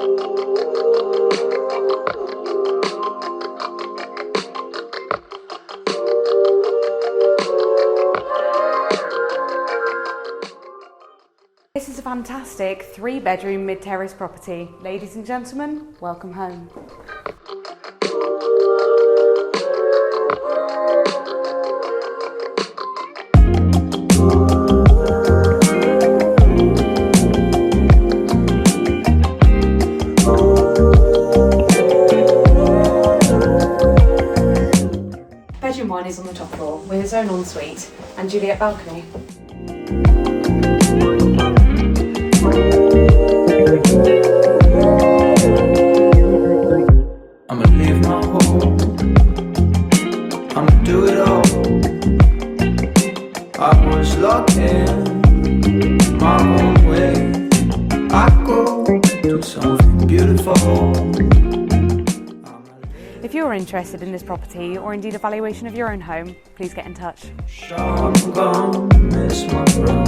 This is a fantastic 3-bedroom mid-terrace property. Ladies and gentlemen, welcome home. Bedroom 1 is on the top floor with its own ensuite and Juliet balcony. I'ma leave my home, I'ma do it all. I was locked in my own way. I go do something beautiful. If you're interested in this property or indeed a valuation of your own home, please get in touch. I'm gonna miss my brother.